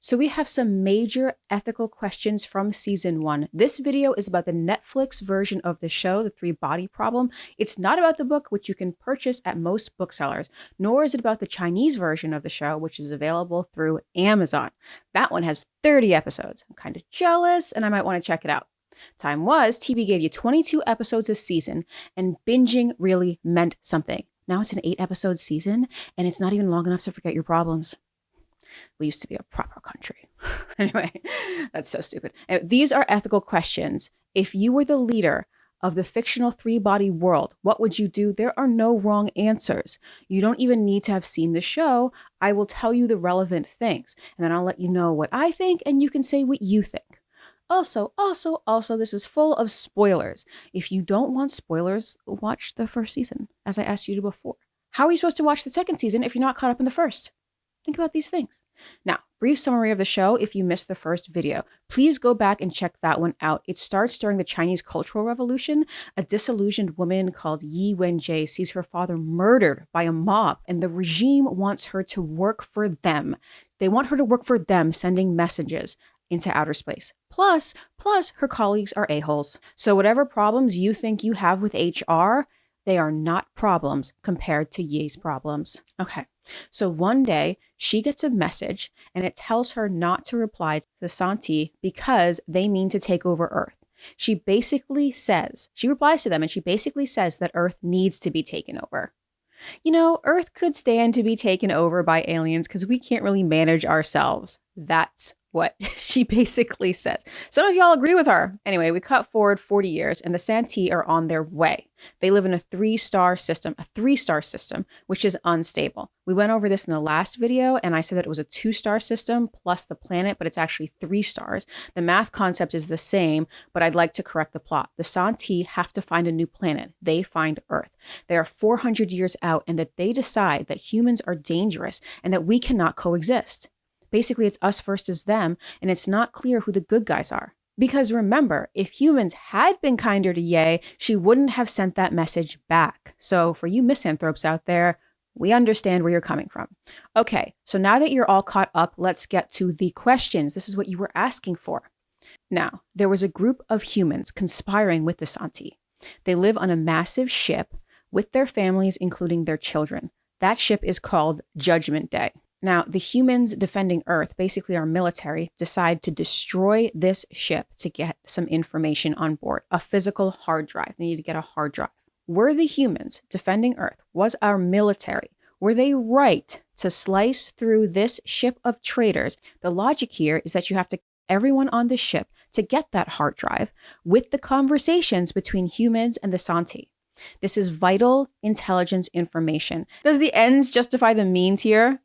So we have some major ethical questions from season 1. This video is about the Netflix version of the show, The Three Body Problem. It's not about the book, which you can purchase at most booksellers, nor is it about the Chinese version of the show, which is available through Amazon. That one has 30 episodes. I'm kind of jealous, and I might want to check it out. Time was, TV gave you 22 episodes a season, and binging really meant something. Now it's an 8-episode season, and it's not even long enough to forget your problems. We used to be a proper country. Anyway, that's so stupid. These are ethical questions. If you were the leader of the fictional three-body world, what would you do? There are no wrong answers. You don't even need to have seen the show. I will tell you the relevant things, and then I'll let you know what I think, and you can say what you think. Also, this is full of spoilers. If you don't want spoilers, watch the first season, as I asked you to before. How are you supposed to watch the second season if you're not caught up in the first? Think about these things. Now, brief summary of the show if you missed the first video. Please go back and check that one out. It starts during the Chinese Cultural Revolution. A disillusioned woman called Yi Wenjie sees her father murdered by a mob, and the regime wants her to work for them. They want her to work for them, sending messages into outer space. Plus, her colleagues are a-holes. So whatever problems you think you have with HR, they are not problems compared to Yi's problems. Okay. So one day she gets a message and it tells her not to reply to the Santi because they mean to take over Earth. She replies to them and she basically says that Earth needs to be taken over. You know, Earth could stand to be taken over by aliens because we can't really manage ourselves. That's what she basically says. Some of y'all agree with her. Anyway, we cut forward 40 years and the Santi are on their way. They live in a three-star system, which is unstable. We went over this in the last video and I said that it was a 2-star system plus the planet, but it's actually 3 stars. The math concept is the same, but I'd like to correct the plot. The Santi have to find a new planet. They find Earth. They are 400 years out and that they decide that humans are dangerous and that we cannot coexist. Basically, it's us versus them, and it's not clear who the good guys are. Because remember, if humans had been kinder to Ye, she wouldn't have sent that message back. So for you misanthropes out there, we understand where you're coming from. Okay, so now that you're all caught up, let's get to the questions. This is what you were asking for. Now, there was a group of humans conspiring with the Santi. They live on a massive ship with their families, including their children. That ship is called Judgment Day. Now, the humans defending Earth, basically our military, decide to destroy this ship to get some information on board, a physical hard drive. They need to get a hard drive. Were the humans defending Earth, was our military, were they right to slice through this ship of traitors? The logic here is that you have to everyone on the ship to get that hard drive with the conversations between humans and the Santi. This is vital intelligence information. Does the ends justify the means here?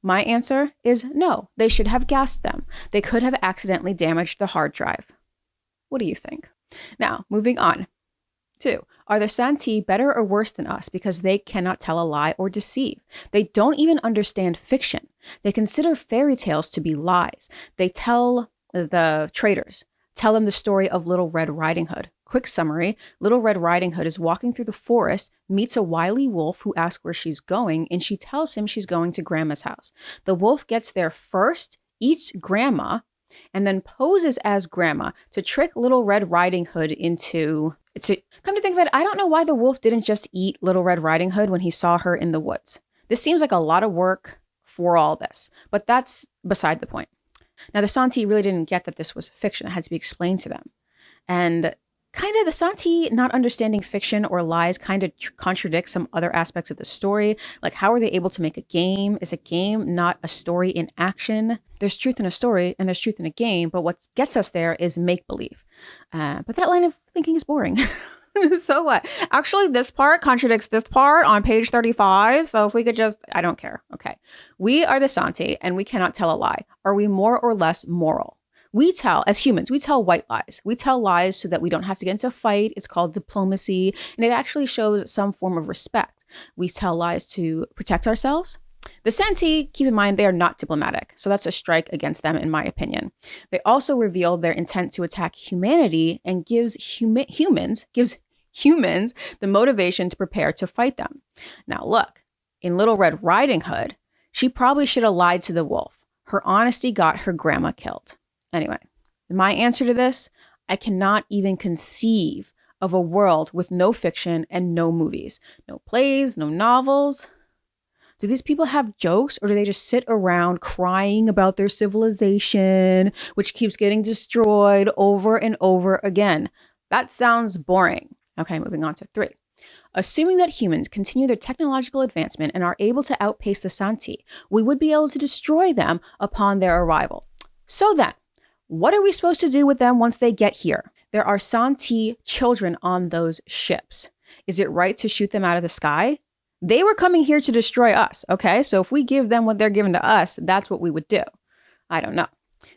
My answer is no. They should have gassed them. They could have accidentally damaged the hard drive. What do you think? Now, moving on. 2. Are the Santi better or worse than us because they cannot tell a lie or deceive? They don't even understand fiction. They consider fairy tales to be lies. They tell the traitors, tell them the story of Little Red Riding Hood. Quick summary, Little Red Riding Hood is walking through the forest, meets a wily wolf who asks where she's going, and she tells him she's going to Grandma's house. The wolf gets there first, eats Grandma, and then poses as Grandma to trick Little Red Riding Hood into... Come to think of it, I don't know why the wolf didn't just eat Little Red Riding Hood when he saw her in the woods. This seems like a lot of work for all this, but that's beside the point. Now, the Santi really didn't get that this was fiction. It had to be explained to them. And kind of the Santi not understanding fiction or lies kind of contradicts some other aspects of the story. Like, how are they able to make a game? Is a game not a story in action? There's truth in a story and there's truth in a game, but what gets us there is make-believe. But that line of thinking is boring. So what? Actually, this part contradicts this part on page 35. So if we could just, I don't care. Okay. We are the Santi and we cannot tell a lie. Are we more or less moral? We tell, as humans, we tell white lies. We tell lies so that we don't have to get into a fight. It's called diplomacy. And it actually shows some form of respect. We tell lies to protect ourselves. The Santi, keep in mind, they are not diplomatic. So that's a strike against them, in my opinion. They also reveal their intent to attack humanity and gives humans the motivation to prepare to fight them. Now, look, in Little Red Riding Hood, she probably should have lied to the wolf. Her honesty got her grandma killed. Anyway, my answer to this, I cannot even conceive of a world with no fiction and no movies, no plays, no novels. Do these people have jokes, or do they just sit around crying about their civilization, which keeps getting destroyed over and over again? That sounds boring. Okay, moving on to 3. Assuming that humans continue their technological advancement and are able to outpace the Santi, we would be able to destroy them upon their arrival. So then, what are we supposed to do with them once they get here? There are Santi children on those ships. Is it right to shoot them out of the sky? They were coming here to destroy us, okay? So if we give them what they're giving to us, that's what we would do. I don't know.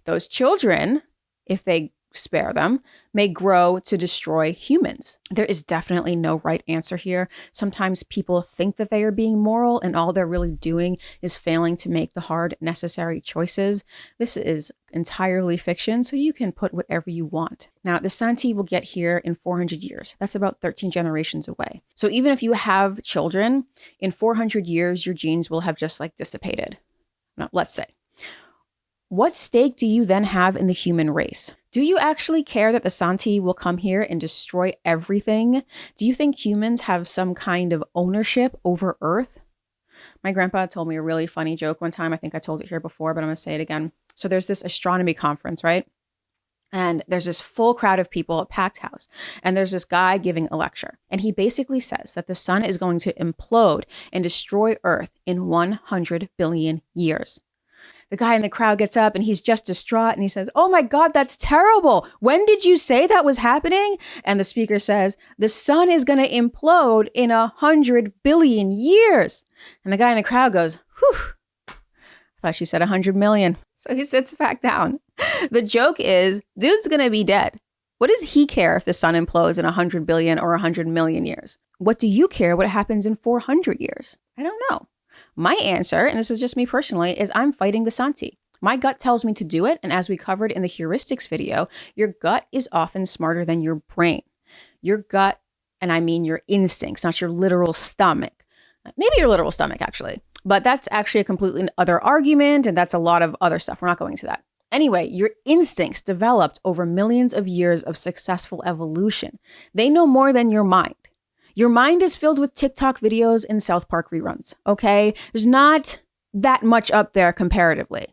Those children, if they spare them, may grow to destroy humans. There is definitely no right answer here. Sometimes people think that they are being moral and all they're really doing is failing to make the hard, necessary choices. This is entirely fiction, so you can put whatever you want. Now, the Santi will get here in 400 years. That's about 13 generations away. So even if you have children, in 400 years, your genes will have just dissipated. Now, let's say. What stake do you then have in the human race? Do you actually care that the Santi will come here and destroy everything? Do you think humans have some kind of ownership over Earth? My grandpa told me a really funny joke one time. I think I told it here before, but I'm going to say it again. So there's this astronomy conference, right? And there's this full crowd of people at packed house. And there's this guy giving a lecture. And he basically says that the sun is going to implode and destroy Earth in 100 billion years. The guy in the crowd gets up and he's just distraught and he says, "Oh my God, that's terrible. When did you say that was happening?" And the speaker says, "The sun is going to implode in 100 billion years. And the guy in the crowd goes, "Whew, I thought she said 100 million. So he sits back down. The joke is, dude's going to be dead. What does he care if the sun implodes in 100 billion or 100 million years? What do you care what happens in 400 years? I don't know. My answer, and this is just me personally, is I'm fighting the Santi. My gut tells me to do it. And as we covered in the heuristics video, your gut is often smarter than your brain. Your gut, and I mean your instincts, not your literal stomach. Maybe your literal stomach, actually. But that's actually a completely other argument. And that's a lot of other stuff. We're not going to that. Anyway, your instincts developed over millions of years of successful evolution. They know more than your mind. Your mind is filled with TikTok videos and South Park reruns, okay? There's not that much up there comparatively.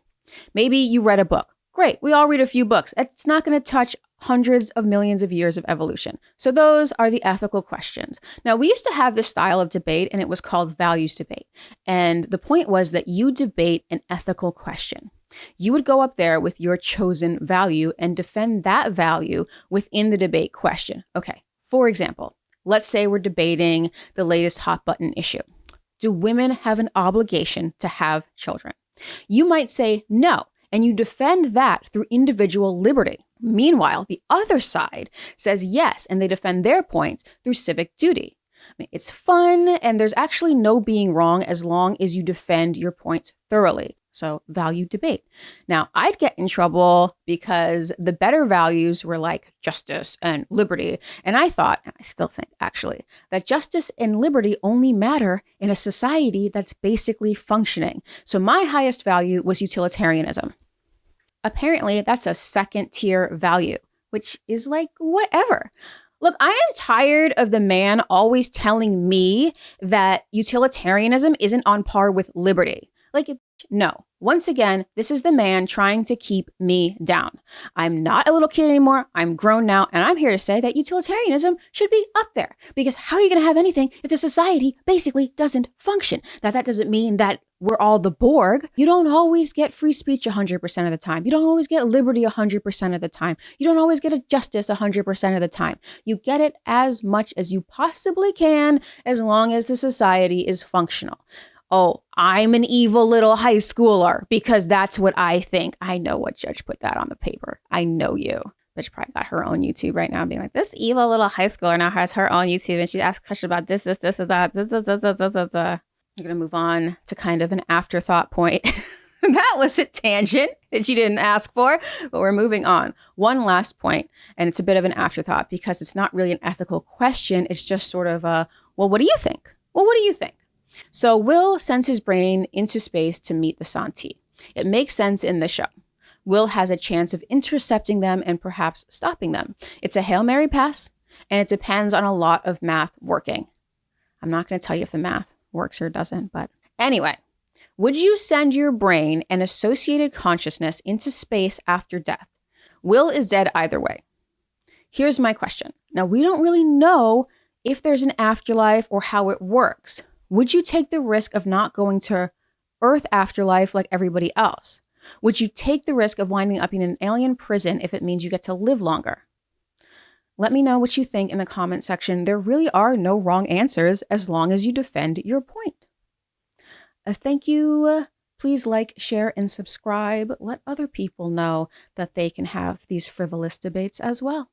Maybe you read a book. Great, we all read a few books. It's not going to touch hundreds of millions of years of evolution. So those are the ethical questions. Now, we used to have this style of debate, and it was called values debate. And the point was that you debate an ethical question. You would go up there with your chosen value and defend that value within the debate question. Okay, for example, let's say we're debating the latest hot button issue. Do women have an obligation to have children? You might say no, and you defend that through individual liberty. Meanwhile, the other side says yes, and they defend their points through civic duty. I mean, it's fun, and there's actually no being wrong as long as you defend your points thoroughly. So value debate. Now, I'd get in trouble because the better values were like justice and liberty. And I thought, and I still think actually, that justice and liberty only matter in a society that's basically functioning. So my highest value was utilitarianism. Apparently, that's a second tier value, which is like whatever. Look, I am tired of the man always telling me that utilitarianism isn't on par with liberty. Like, no. Once again, this is the man trying to keep me down. I'm not a little kid anymore. I'm grown now. And I'm here to say that utilitarianism should be up there. Because how are you going to have anything if the society basically doesn't function? Now, that doesn't mean that we're all the Borg. You don't always get free speech 100% of the time. You don't always get liberty 100% of the time. You don't always get a justice 100% of the time. You get it as much as you possibly can as long as the society is functional. Oh, I'm an evil little high schooler because that's what I think. I know what judge put that on the paper. I know you. Bitch probably got her own YouTube right now being like, this evil little high schooler now has her own YouTube and she asks questions about this, or that. I'm going to move on to kind of an afterthought point. That was a tangent that you didn't ask for, but we're moving on. One last point, and it's a bit of an afterthought because it's not really an ethical question. It's just sort of a, well, what do you think? Well, what do you think? So Will sends his brain into space to meet the Santi. It makes sense in the show. Will has a chance of intercepting them and perhaps stopping them. It's a Hail Mary pass, and it depends on a lot of math working. I'm not going to tell you if the math works or doesn't, but anyway, would you send your brain and associated consciousness into space after death? Will is dead either way. Here's my question. Now, we don't really know if there's an afterlife or how it works. Would you take the risk of not going to Earth afterlife like everybody else? Would you take the risk of winding up in an alien prison if it means you get to live longer? Let me know what you think in the comment section. There really are no wrong answers as long as you defend your point. Thank you. Please like, share, and subscribe. Let other people know that they can have these frivolous debates as well.